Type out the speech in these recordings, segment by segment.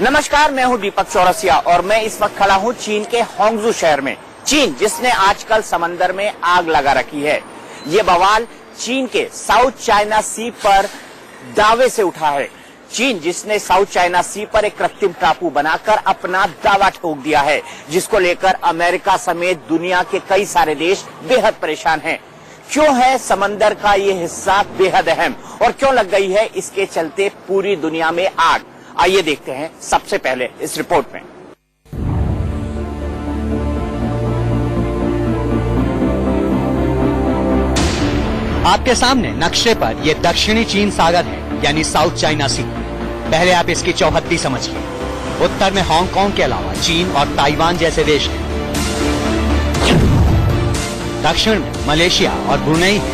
नमस्कार, मैं हूं दीपक चौरसिया और मैं इस वक्त खड़ा हूं चीन के होंगजू शहर में। चीन जिसने आजकल समंदर में आग लगा रखी है। ये बवाल चीन के साउथ चाइना सी पर दावे से उठा है। चीन जिसने साउथ चाइना सी पर एक कृत्रिम टापू बनाकर अपना दावा ठोक दिया है, जिसको लेकर अमेरिका समेत दुनिया के कई सारे देश बेहद परेशान हैं। क्यों है समंदर का ये हिस्सा बेहद अहम और क्यों लग गई है इसके चलते पूरी दुनिया में आग? आइए देखते हैं सबसे पहले इस रिपोर्ट में। आपके सामने नक्शे पर यह दक्षिणी चीन सागर है, यानी साउथ चाइना सी। पहले आप इसकी चौहद्दी समझिए। उत्तर में हांगकांग के अलावा चीन और ताइवान जैसे देश हैं। दक्षिण में मलेशिया और ब्रुनेई है।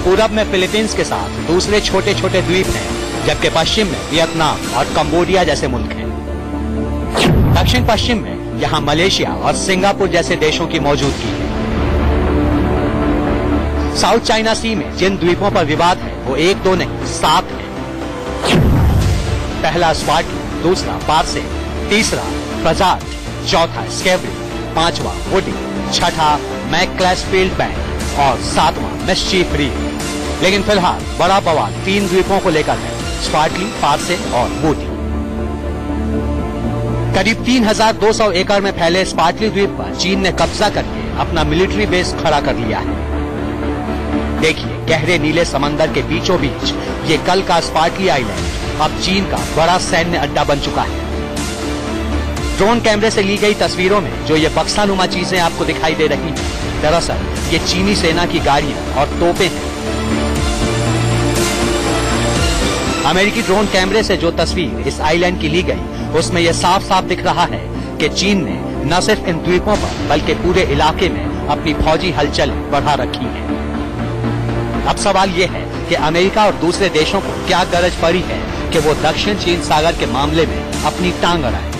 पूरब में फिलीपींस के साथ दूसरे छोटे छोटे द्वीप हैं, जबकि पश्चिम में वियतनाम और कंबोडिया जैसे मुल्क हैं। दक्षिण पश्चिम में यहाँ मलेशिया और सिंगापुर जैसे देशों की मौजूदगी है। साउथ चाइना सी में जिन द्वीपों पर विवाद है वो एक दो नहीं 7 है। पहला स्वाटी, दूसरा पारसे, तीसरा प्रजात, चौथा स्केवरी, पांचवा वुडी, छठा मैक्लेसफील्ड बैंक और 7वां मिस्चीफ रीफ। लेकिन फिलहाल बड़ा बवाल 3 द्वीपों को लेकर है, स्पार्टली, पारसे और वुडी। करीब 3200 एकड़ में फैले स्पार्टली द्वीप पर चीन ने कब्जा करके अपना मिलिट्री बेस खड़ा कर लिया है। देखिए, गहरे नीले समंदर के बीचों बीच ये कल का स्पार्टली आइलैंड अब चीन का बड़ा सैन्य अड्डा बन चुका है। ड्रोन कैमरे से ली गई तस्वीरों में जो ये बक्सानुमा चीजें आपको दिखाई दे रही हैं, दरअसल ये चीनी सेना की गाड़ियां और तोपें हैं। अमेरिकी ड्रोन कैमरे से जो तस्वीर इस आइलैंड की ली गई, उसमें यह साफ साफ दिख रहा है कि चीन ने न सिर्फ इन द्वीपों पर बल्कि पूरे इलाके में अपनी फौजी हलचलें बढ़ा रखी हैं। अब सवाल ये है कि अमेरिका और दूसरे देशों को क्या गरज पड़ी है कि वो दक्षिण चीन सागर के मामले में अपनी टांग अड़ाएं।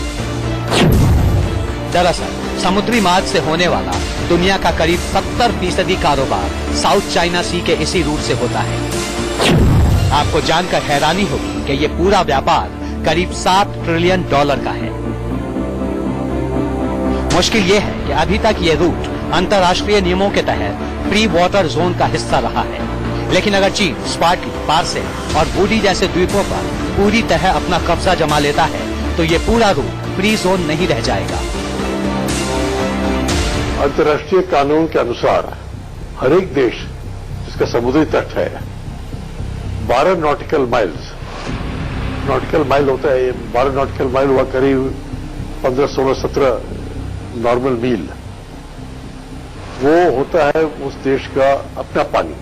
दरअसल समुद्री मार्ग से होने वाला दुनिया का करीब 70% कारोबार साउथ चाइना सी के इसी रूट से होता है। आपको जानकर हैरानी होगी कि ये पूरा व्यापार करीब $7 ट्रिलियन का है। मुश्किल ये है कि अभी तक ये रूट अंतर्राष्ट्रीय नियमों के तहत फ्री वाटर जोन का हिस्सा रहा है। लेकिन अगर चीन स्पार्टली, पारसे और वुडी जैसे द्वीपों पर पूरी तरह अपना कब्जा जमा लेता है तो ये पूरा रूट फ्री जोन नहीं रह जाएगा। अंतर्राष्ट्रीय कानून के अनुसार हर एक देश जिसका समुद्री तट है 12 नॉटिकल माइल होता है। 12 नॉटिकल माइल हुआ करीब 15, 16, 17 नॉर्मल मील। वो होता है उस देश का अपना पानी,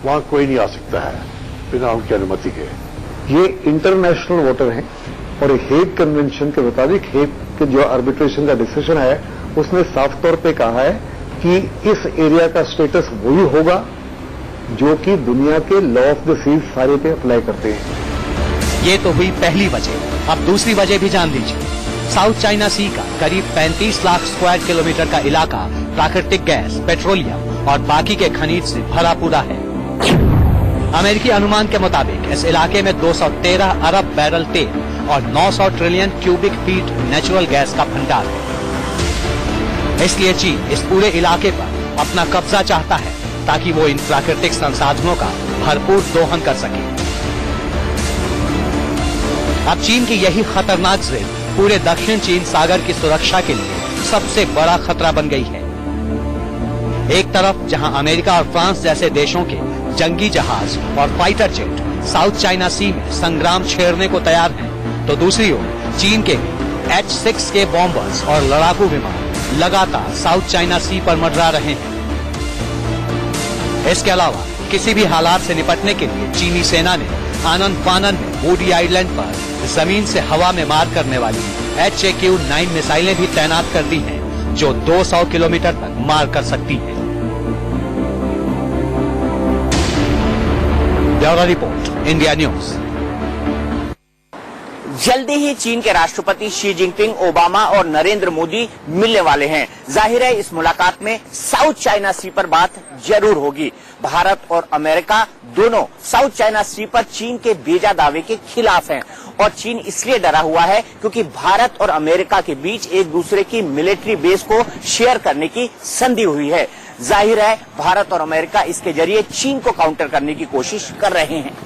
वहां कोई नहीं आ सकता है बिना उनकी अनुमति के। ये इंटरनेशनल वाटर है और हेग कन्वेंशन के मुताबिक हेग के जो आर्बिट्रेशन का डिसीजन है उसने साफ तौर पे कहा है कि इस एरिया का स्टेटस वही होगा जो कि दुनिया के लॉ ऑफ द सीज सारे पे अप्लाई करते हैं। ये तो हुई पहली वजह। अब दूसरी वजह भी जान लीजिए। साउथ चाइना सी का करीब 35 लाख स्क्वायर किलोमीटर का इलाका प्राकृतिक गैस, पेट्रोलियम और बाकी के खनिज से भरा पूरा है। अमेरिकी अनुमान के मुताबिक इस इलाके में 213 अरब बैरल तेल और 900 trillion cubic feet natural gas का भंडार है। इसलिए चीन इस पूरे इलाके पर अपना कब्जा चाहता है ताकि वो इन प्राकृतिक संसाधनों का भरपूर दोहन कर सके। अब चीन की यही खतरनाक जिद पूरे दक्षिण चीन सागर की सुरक्षा के लिए सबसे बड़ा खतरा बन गई है। एक तरफ जहां अमेरिका और फ्रांस जैसे देशों के जंगी जहाज और fighter jet south China Sea में संग्राम छेड़ने को तैयार हैं, तो दूसरी ओर चीन के H-6 के बॉम्बर्स और लड़ाकू विमान लगातार साउथ चाइना सी पर मंडरा रहे हैं। इसके अलावा किसी भी हालात से निपटने के लिए चीनी सेना ने आनन फानन में वुडी आइलैंड पर जमीन से हवा में मार करने वाली HAQ-9 मिसाइलें भी तैनात कर दी हैं, जो 200 किलोमीटर तक मार कर सकती हैं। Bureau report, India news. जल्दी ही चीन के राष्ट्रपति शी जिनपिंग, ओबामा और नरेंद्र मोदी मिलने वाले हैं। जाहिर है इस मुलाकात में साउथ चाइना सी पर बात जरूर होगी। भारत और अमेरिका दोनों साउथ चाइना सी पर चीन के बेजा दावे के खिलाफ हैं और चीन इसलिए डरा हुआ है क्योंकि भारत और अमेरिका के बीच एक दूसरे की मिलिट्री बेस को शेयर करने की संधि हुई है। जाहिर है भारत और अमेरिका इसके जरिए चीन को काउंटर करने की कोशिश कर रहे हैं।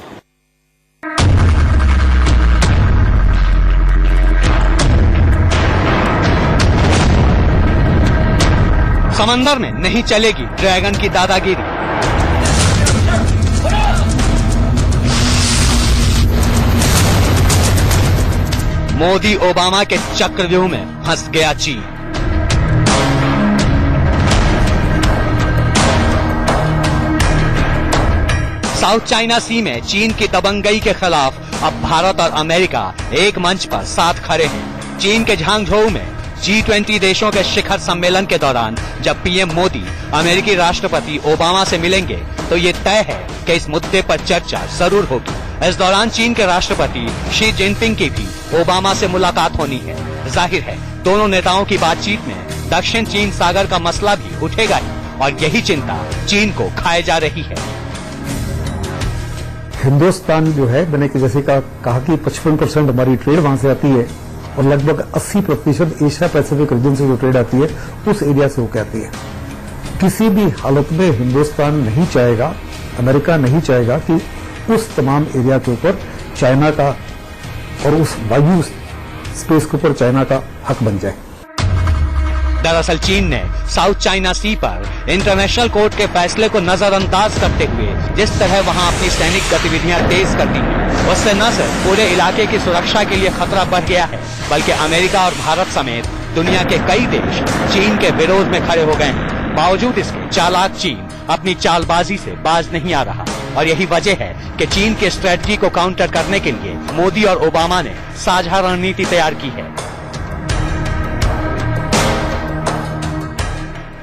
समंदर में नहीं चलेगी ड्रैगन की दादागिरी। मोदी ओबामा के चक्रव्यूह में फंस गया चीन। साउथ चाइना सी में चीन की दबंगई के खिलाफ अब भारत और अमेरिका एक मंच पर साथ खड़े हैं। चीन के झांगझोउ में G20 देशों के शिखर सम्मेलन के दौरान जब पीएम मोदी अमेरिकी राष्ट्रपति ओबामा से मिलेंगे तो ये तय है कि इस मुद्दे पर चर्चा जरूर होगी। इस दौरान चीन के राष्ट्रपति शी जिनपिंग की भी ओबामा से मुलाकात होनी है। जाहिर है दोनों नेताओं की बातचीत में दक्षिण चीन सागर का मसला भी उठेगा ही और यही चिंता चीन को खाए जा रही है। हिंदुस्तान जो है मैंने जैसे कहा कि 55% हमारी ट्रेड वहां से आती है और लगभग 80% एशिया पैसिफिक रीजन से जो ट्रेड आती है उस एरिया से होकर आती है। किसी भी हालत में हिंदुस्तान नहीं चाहेगा, अमेरिका नहीं चाहेगा कि उस तमाम एरिया के ऊपर चाइना का और उस वायु स्पेस के ऊपर चाइना का हक बन जाए। दरअसल चीन ने साउथ चाइना सी पर इंटरनेशनल कोर्ट के फैसले को नजरअंदाज करते हुए जिस तरह वहां अपनी सैनिक गतिविधियां तेज कर दी हैं, उससे न सिर्फ पूरे इलाके की सुरक्षा के लिए खतरा बढ़ गया है बल्कि अमेरिका और भारत समेत दुनिया के कई देश चीन के विरोध में खड़े हो गए हैं। बावजूद इसके चालाक चीन अपनी चालबाजी से बाज नहीं आ रहा और यही वजह है कि चीन की स्ट्रेटजी को काउंटर करने के लिए मोदी और ओबामा ने साझा रणनीति तैयार की है।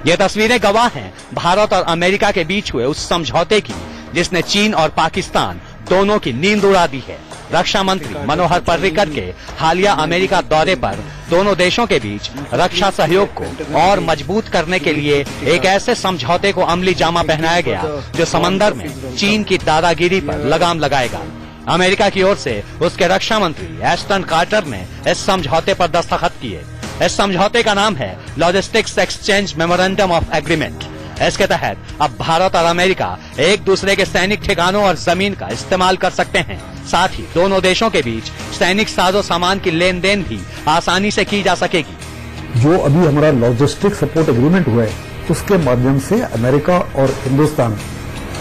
ये तस्वीरें गवाह हैं भारत और अमेरिका के बीच हुए उस समझौते की जिसने चीन और पाकिस्तान दोनों की नींद उड़ा दी है। रक्षा मंत्री मनोहर पर्रिकर के हालिया अमेरिका दौरे पर दोनों देशों के बीच रक्षा सहयोग को और मजबूत करने के लिए एक ऐसे समझौते को अमली जामा पहनाया गया जो समंदर में चीन की दादागिरी पर लगाम लगाएगा। अमेरिका की ओर से उसके रक्षा मंत्री एस्टन कार्टर ने इस समझौते पर दस्तखत किए। इस समझौते का नाम है logistics exchange memorandum of agreement. इसके तहत अब भारत और अमेरिका एक दूसरे के सैनिक ठिकानों और जमीन का इस्तेमाल कर सकते हैं। साथ ही दोनों देशों के बीच सैनिक साजो सामान की लेन देन भी आसानी से की जा सकेगी। जो अभी हमारा लॉजिस्टिक सपोर्ट एग्रीमेंट हुआ है उसके माध्यम से अमेरिका और हिंदुस्तान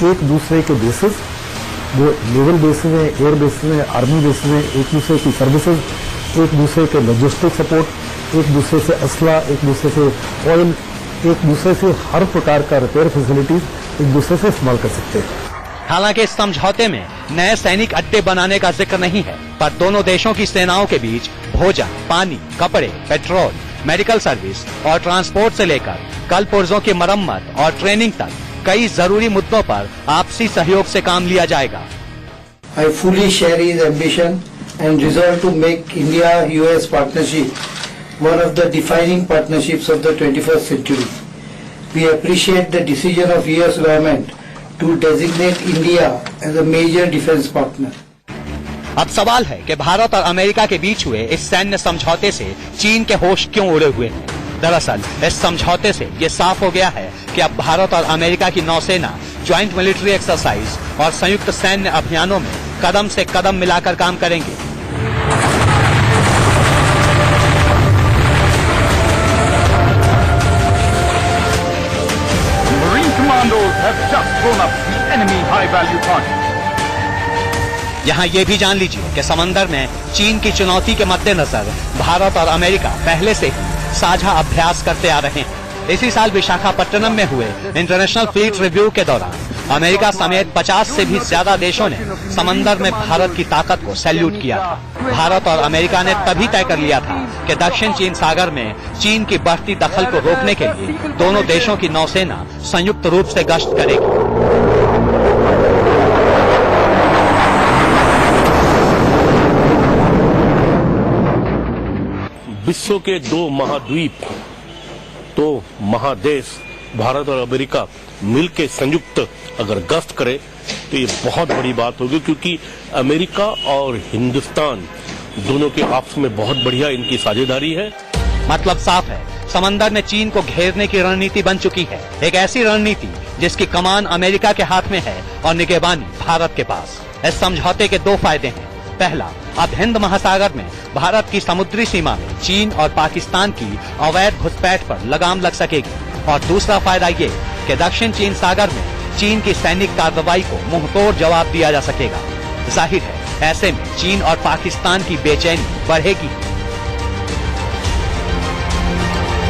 एक दूसरे के बेसिस, वो नेवल बेसिस में, एयर बेसिस में, आर्मी बेसिस में एक दूसरे की सर्विसेज, एक दूसरे के लॉजिस्टिक सपोर्ट, एक दूसरे से असला, एक दूसरे से ऑयल, एक दूसरे से हर प्रकार का रिपेयर फैसिलिटीज एक दूसरे से इस्तेमाल कर सकते हैं। हालांकि इस समझौते में नए सैनिक अड्डे बनाने का जिक्र नहीं है, पर दोनों देशों की सेनाओं के बीच भोजन, पानी, कपड़े, पेट्रोल, मेडिकल सर्विस और ट्रांसपोर्ट से लेकर कल पुर्जों की मरम्मत और ट्रेनिंग तक कई जरूरी मुद्दों पर आपसी सहयोग से काम लिया जाएगा। I fully share his ambition and resolve to make India-US partnership one of the defining partnerships of the 21st century. We appreciate the decision of US government to designate India as a major defense partner. अब सवाल है कि भारत और America के बीच हुए इस सैन्य समझौते से चीन के होश क्यों उड़े हुए हैं। दरअसल इस समझौते से ये साफ हो गया है कि अब भारत और अमेरिका की नौसेना ज्वाइंट मिलिट्री एक्सरसाइज और संयुक्त सैन्य अभियानों में कदम से कदम मिलाकर काम करेंगे। यहाँ ये भी जान लीजिए कि समंदर में चीन की चुनौती के मद्देनजर भारत और अमेरिका पहले से ही साझा अभ्यास करते आ रहे हैं। इसी साल विशाखापट्टनम में हुए इंटरनेशनल फ्लीट रिव्यू के दौरान अमेरिका समेत 50 से भी ज्यादा देशों ने समंदर में भारत की ताकत को सैल्यूट किया था। भारत और अमेरिका ने तभी तय कर लिया था कि दक्षिण चीन सागर में चीन की बढ़ती दखल को रोकने के लिए दोनों देशों की नौसेना संयुक्त रूप से गश्त करेगी। विश्व के दो महाद्वीप, तो महादेश भारत और अमेरिका मिलकर संयुक्त अगर गश्त करे तो ये बहुत बड़ी बात होगी, क्योंकि अमेरिका और हिंदुस्तान दोनों के आपस में बहुत बढ़िया इनकी साझेदारी है। मतलब साफ है, समंदर में चीन को घेरने की रणनीति बन चुकी है। एक ऐसी रणनीति जिसकी कमान अमेरिका के हाथ में है और निगरानी भारत के पास। इस समझौते के दो फायदे हैं। पहला, अब हिंद महासागर में भारत की समुद्री सीमा में चीन और पाकिस्तान की अवैध घुसपैठ पर लगाम लग सकेगी। और दूसरा फायदा ये कि दक्षिण चीन सागर में चीन की सैनिक कार्रवाई को मुंहतोड़ जवाब दिया जा सकेगा। जाहिर है, ऐसे में चीन और पाकिस्तान की बेचैनी बढ़ेगी।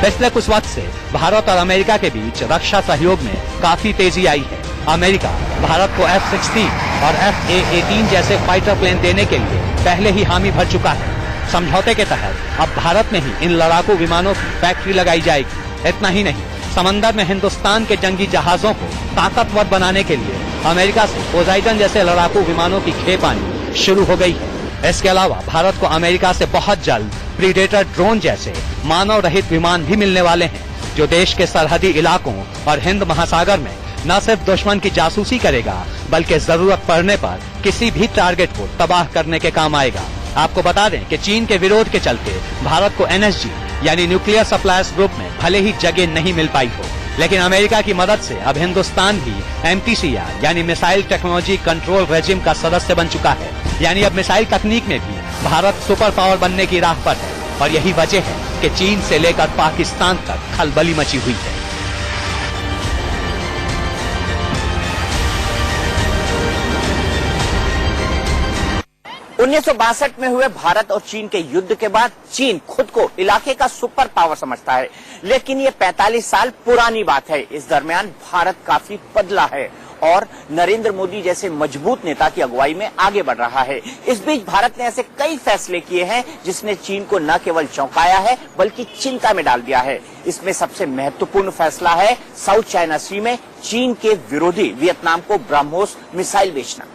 पिछले कुछ वक्त से भारत और अमेरिका के बीच रक्षा सहयोग में काफी तेजी आई है। अमेरिका भारत को F-16 और F-A-18 जैसे फाइटर प्लेन देने के लिए पहले ही हामी भर चुका है। समझौते के तहत अब भारत में ही इन लड़ाकू विमानों की फैक्ट्री लगाई जाएगी। इतना ही नहीं, समंदर में हिंदुस्तान के जंगी जहाजों को ताकतवर बनाने के लिए अमेरिका से पोसाइडन जैसे लड़ाकू विमानों की खेप आनी शुरू हो गई है। इसके अलावा भारत को अमेरिका से बहुत जल्द प्रीडेटर ड्रोन जैसे मानव रहित विमान भी मिलने वाले हैं, जो देश के सरहदी इलाकों और हिंद महासागर में न सिर्फ दुश्मन की जासूसी करेगा, बल्कि जरूरत पड़ने पर किसी भी टारगेट को तबाह करने के काम आएगा। आपको बता दें कि चीन के विरोध के चलते भारत को NSG यानी न्यूक्लियर सप्लायर्स ग्रुप में भले ही जगह नहीं मिल पाई हो, लेकिन अमेरिका की मदद से अब हिंदुस्तान भी MTCR यानी मिसाइल टेक्नोलॉजी कंट्रोल रेजिम का सदस्य बन चुका है। यानी अब मिसाइल तकनीक में भी भारत सुपर पावर बनने की राह पर है। और यही वजह है कि चीन से लेकर पाकिस्तान तक खलबली मची हुई है। उन्नीस में हुए भारत और चीन के युद्ध के बाद चीन खुद को इलाके का सुपर पावर समझता है, लेकिन ये 45 साल पुरानी बात है। इस दरमियान भारत काफी बदला है और नरेंद्र मोदी जैसे मजबूत नेता की अगुवाई में आगे बढ़ रहा है। इस बीच भारत ने ऐसे कई फैसले किए हैं जिसने चीन को न केवल चौंकाया है बल्कि चिंता में डाल दिया है। इसमें सबसे महत्वपूर्ण फैसला है साउथ चाइना सी में चीन के विरोधी वियतनाम को ब्रह्मोस मिसाइल बेचना।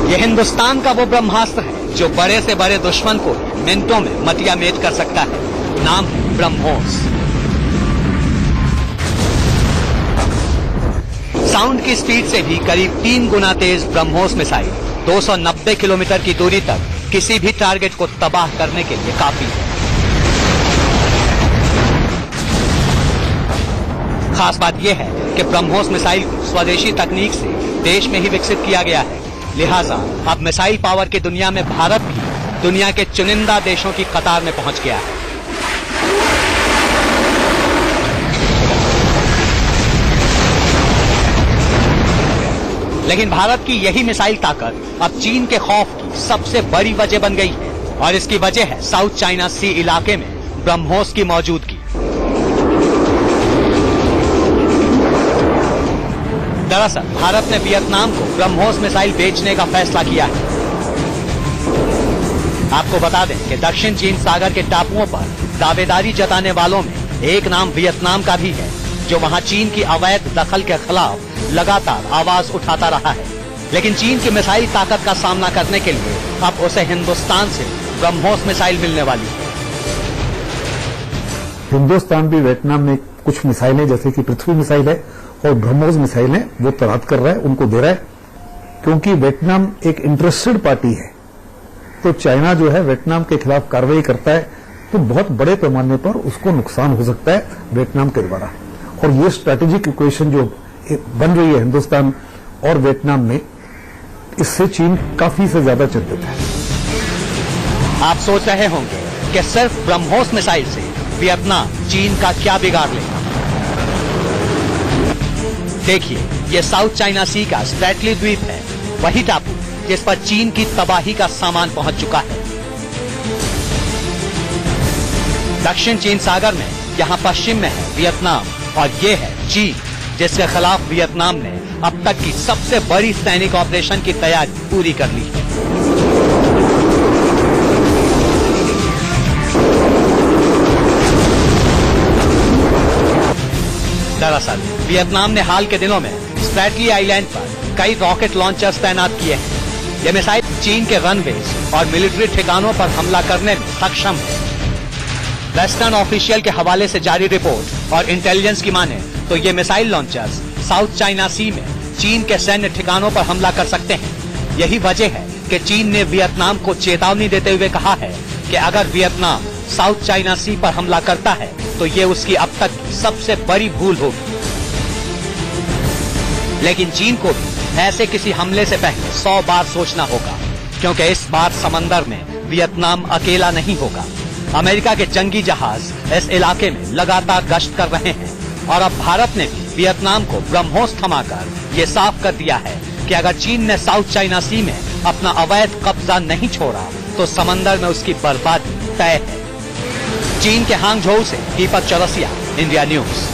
ये हिंदुस्तान का वो ब्रह्मास्त्र है जो बड़े से बड़े दुश्मन को मिनटों में मटिया मेट कर सकता है। नाम है ब्रह्मोस। साउंड की स्पीड से भी करीब 3 गुना तेज ब्रह्मोस मिसाइल 290 किलोमीटर की दूरी तक किसी भी टारगेट को तबाह करने के लिए काफी है। खास बात यह है कि ब्रह्मोस मिसाइल को स्वदेशी तकनीक से देश में ही विकसित किया गया है। लिहाजा अब मिसाइल पावर की दुनिया में भारत भी दुनिया के चुनिंदा देशों की कतार में पहुंच गया है। लेकिन भारत की यही मिसाइल ताकत अब चीन के खौफ की सबसे बड़ी वजह बन गई है और इसकी वजह है साउथ चाइना सी इलाके में ब्रह्मोस की मौजूदगी। दरअसल भारत ने वियतनाम को ब्रह्मोस मिसाइल बेचने का फैसला किया है। आपको बता दें कि दक्षिण चीन सागर के टापुओं पर दावेदारी जताने वालों में एक नाम वियतनाम का भी है, जो वहां चीन की अवैध दखल के खिलाफ लगातार आवाज उठाता रहा है। लेकिन चीन की मिसाइल ताकत का सामना करने के लिए अब उसे हिंदुस्तान से ब्रह्मोस मिसाइल मिलने वाली है। हिंदुस्तान भी वियतनाम में कुछ मिसाइलें जैसे कि पृथ्वी मिसाइल है और ब्रह्मोस मिसाइलें वो तैनात कर रहा है, उनको दे रहा है, क्योंकि वियतनाम एक इंटरेस्टेड पार्टी है। तो चाइना जो है वियतनाम के खिलाफ कार्रवाई करता है तो बहुत बड़े पैमाने पर उसको नुकसान हो सकता है वियतनाम के द्वारा। और ये स्ट्रैटेजिक इक्वेशन जो बन रही है हिंदुस्तान और वियतनाम में, इससे चीन काफी से ज्यादा चिंतित है। आप सोच रहे होंगे कि सिर्फ ब्रह्मोस मिसाइल से वियतनाम चीन का क्या बिगाड़ लेगा। देखिए, ये साउथ चाइना सी का स्ट्रैटली द्वीप है, वही टापू जिस पर चीन की तबाही का सामान पहुंच चुका है। दक्षिण चीन सागर में यहाँ पश्चिम में है वियतनाम और ये है चीन, जिसके खिलाफ वियतनाम ने अब तक की सबसे बड़ी सैनिक ऑपरेशन की तैयारी पूरी कर ली है। वियतनाम ने हाल के दिनों में स्प्रैटली आइलैंड पर कई रॉकेट लॉन्चर्स तैनात किए हैं। ये मिसाइल चीन के रनवेज और मिलिट्री ठिकानों पर हमला करने में सक्षम है। वेस्टर्न ऑफिशियल के हवाले से जारी रिपोर्ट और इंटेलिजेंस की माने तो ये missile launchers south China Sea में चीन के सैन्य ठिकानों पर हमला कर सकते हैं। यही वजह है कि चीन ने वियतनाम को चेतावनी देते हुए कहा है कि अगर वियतनाम साउथ चाइना सी पर हमला करता है तो ये उसकी अब तक सबसे बड़ी भूल होगी। लेकिन चीन को भी ऐसे किसी हमले से पहले 100 बार सोचना होगा, क्योंकि इस बार समंदर में वियतनाम अकेला नहीं होगा। अमेरिका के जंगी जहाज इस इलाके में लगातार गश्त कर रहे हैं और अब भारत ने भी वियतनाम को ब्रह्मोस थमाकर ये साफ कर दिया है कि अगर चीन ने साउथ चाइना सी में अपना अवैध कब्जा नहीं छोड़ा तो समंदर में उसकी बर्बादी तय है। चीन के हांगझोउ से Deepak Chaurasia, India News.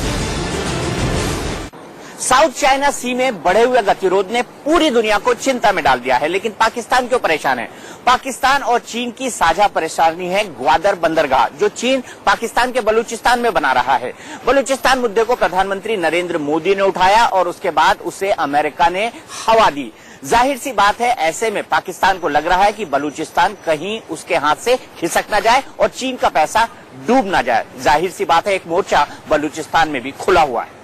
South China Sea में बढ़े हुए गतिरोध ने पूरी दुनिया को चिंता में डाल दिया है, लेकिन पाकिस्तान क्यों परेशान है? पाकिस्तान और चीन की साझा परेशानी है ग्वादर बंदरगाह, जो चीन पाकिस्तान के बलूचिस्तान में बना रहा है। बलूचिस्तान मुद्दे को प्रधानमंत्री नरेंद्र मोदी ने उठाया और उसके बाद उसे अमेरिका ने हवा दी। जाहिर सी बात है, ऐसे में पाकिस्तान को लग रहा है कि बलूचिस्तान कहीं उसके हाथ से खिसक न जाए और चीन का पैसा डूब न जाए। जाहिर सी बात है, एक मोर्चा बलूचिस्तान में भी खुला हुआ है।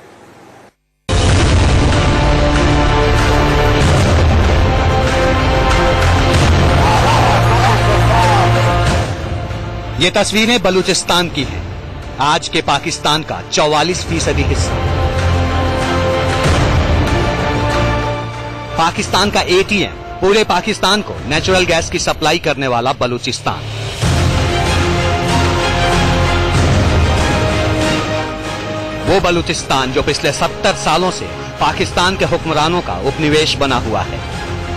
ये तस्वीरें बलूचिस्तान की हैं, आज के पाकिस्तान का 44% हिस्सा। पाकिस्तान का एटीएम, पूरे पाकिस्तान को नेचुरल गैस की सप्लाई करने वाला बलूचिस्तान। वो बलूचिस्तान जो पिछले 70 सालों से पाकिस्तान के हुक्मरानों का उपनिवेश बना हुआ है।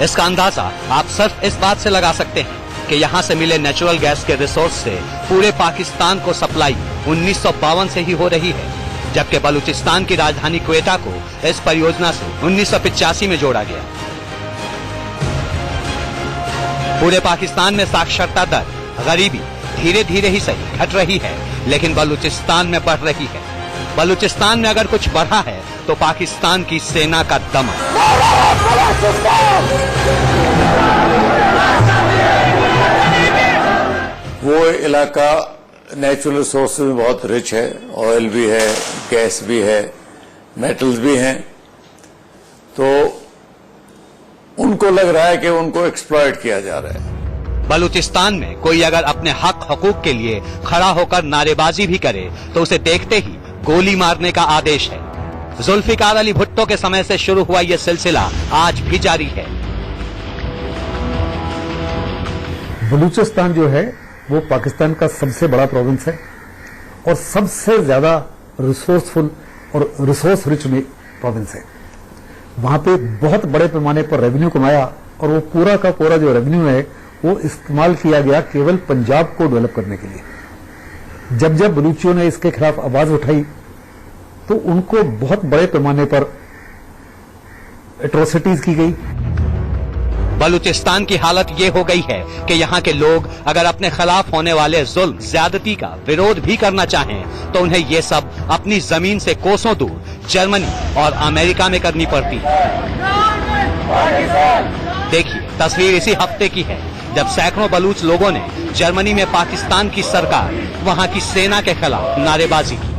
इसका अंदाजा आप सिर्फ इस बात से लगा सकते हैं कि यहाँ से मिले नेचुरल गैस के रिसोर्स से पूरे पाकिस्तान को सप्लाई 1952 से ही हो रही है, जबकि बलूचिस्तान की राजधानी क्वेटा को इस परियोजना से 1985 में जोड़ा गया। पूरे पाकिस्तान में साक्षरता दर, गरीबी धीरे धीरे ही सही घट रही है, लेकिन बलूचिस्तान में बढ़ रही है। बलूचिस्तान में अगर कुछ बढ़ा है तो पाकिस्तान की सेना का दमन। वो इलाका नेचुरल रिसोर्स में बहुत रिच है, ऑयल भी है, गैस भी है, मेटल्स भी हैं, तो उनको लग रहा है कि उनको एक्सप्लॉइट किया जा रहा है। बलूचिस्तान में कोई अगर अपने हक हकूक के लिए खड़ा होकर नारेबाजी भी करे तो उसे देखते ही गोली मारने का आदेश है। जुल्फिकार अली भुट्टो के समय से शुरू हुआ यह सिलसिला आज भी जारी है। बलूचिस्तान जो है वो पाकिस्तान का सबसे बड़ा प्रोविंस है और सबसे ज्यादा रिसोर्सफुल और रिसोर्स रिच प्रोविंस है। वहां पे बहुत बड़े पैमाने पर रेवेन्यू कमाया और वो पूरा का पूरा जो रेवेन्यू है वो इस्तेमाल किया गया केवल पंजाब को डेवलप करने के लिए। जब जब बलूचियों ने इसके खिलाफ आवाज उठाई तो उनको बहुत बड़े पैमाने पर एट्रोसिटीज की गई। बलूचिस्तान की हालत ये हो गई है कि यहाँ के लोग अगर अपने खिलाफ होने वाले जुल्म, ज्यादती का विरोध भी करना चाहें तो उन्हें ये सब अपनी जमीन से कोसों दूर जर्मनी और अमेरिका में करनी पड़ती है। देखिए, तस्वीर इसी हफ्ते की है जब सैकड़ों बलूच लोगों ने जर्मनी में पाकिस्तान की सरकार, वहां की सेना के खिलाफ नारेबाजी की।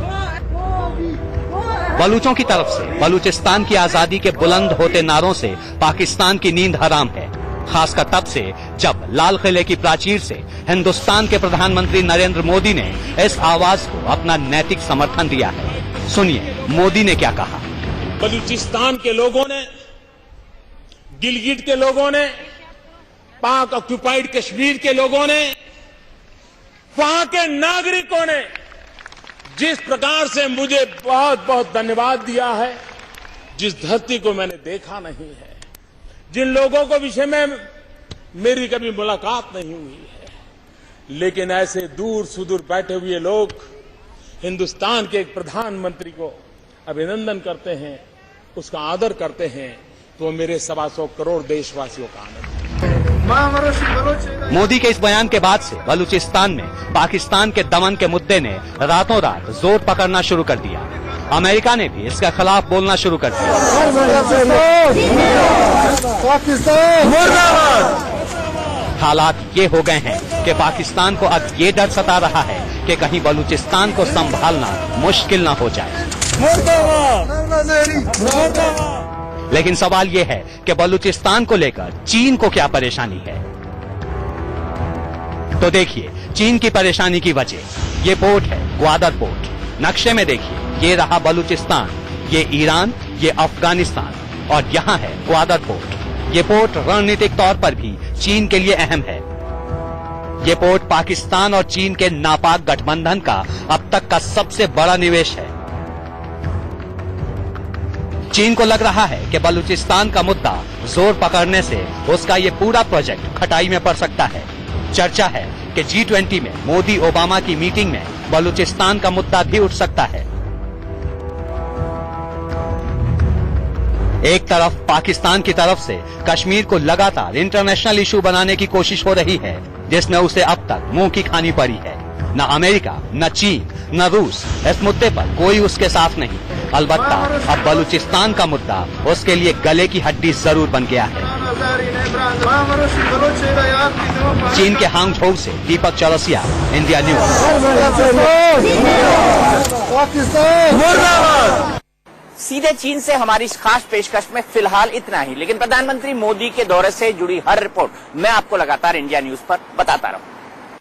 बलूचों की तरफ से बलूचिस्तान की आजादी के बुलंद होते नारों से पाकिस्तान की नींद हराम है, खासकर तब से जब लाल किले की प्राचीर से हिंदुस्तान के प्रधानमंत्री नरेंद्र मोदी ने इस आवाज को अपना नैतिक समर्थन दिया है। सुनिए मोदी ने क्या कहा। बलूचिस्तान के लोगों ने, गिलगिट के लोगों ने, पाक ऑक्युपाइड कश्मीर के लोगों ने, वहां के नागरिकों ने जिस प्रकार से मुझे बहुत बहुत धन्यवाद दिया है, जिस धरती को मैंने देखा नहीं है, जिन लोगों को विषय में मेरी कभी मुलाकात नहीं हुई है, लेकिन ऐसे दूर सुदूर बैठे हुए लोग हिंदुस्तान के एक प्रधानमंत्री को अभिनंदन करते हैं, उसका आदर करते हैं, तो मेरे 125 करोड़ देशवासियों का आनंद है। मोदी के इस बयान के बाद से बलूचिस्तान में पाकिस्तान के दमन के मुद्दे ने रातों रात जोर पकड़ना शुरू कर दिया। अमेरिका ने भी इसके खिलाफ बोलना शुरू कर दिया। हालात ये हो गए हैं कि पाकिस्तान को अब ये डर सता रहा है कि कहीं बलूचिस्तान को संभालना मुश्किल ना हो जाए। लेकिन सवाल ये है कि बलूचिस्तान को लेकर चीन को क्या परेशानी है। तो देखिए चीन की परेशानी की वजह। ये पोर्ट है ग्वादर पोर्ट। नक्शे में देखिए, ये रहा बलूचिस्तान, ये ईरान, ये अफगानिस्तान और यहाँ है ग्वादर पोर्ट। ये पोर्ट रणनीतिक तौर पर भी चीन के लिए अहम है। ये पोर्ट पाकिस्तान और चीन के नापाक गठबंधन का अब तक का सबसे बड़ा निवेश है। चीन को लग रहा है कि बलूचिस्तान का मुद्दा जोर पकड़ने से उसका ये पूरा प्रोजेक्ट खटाई में पड़ सकता है। चर्चा है कि G20 में मोदी ओबामा की मीटिंग में बलूचिस्तान का मुद्दा भी उठ सकता है। एक तरफ पाकिस्तान की तरफ से कश्मीर को लगातार इंटरनेशनल इशू बनाने की कोशिश हो रही है, जिसमें उसे अब तक मुंह की खानी पड़ी है। न अमेरिका, न चीन, न रूस इस मुद्दे पर कोई उसके साथ नहीं। अलबत्ता अब बलूचिस्तान का मुद्दा उसके लिए गले की हड्डी जरूर बन गया है। चीन के हांगझोउ से दीपक चौरसिया, इंडिया न्यूज। सीधे चीन से हमारी इस खास पेशकश में फिलहाल इतना ही, लेकिन प्रधानमंत्री मोदी के दौरे से जुड़ी हर रिपोर्ट मैं आपको लगातार इंडिया न्यूज पर बताता रहूं।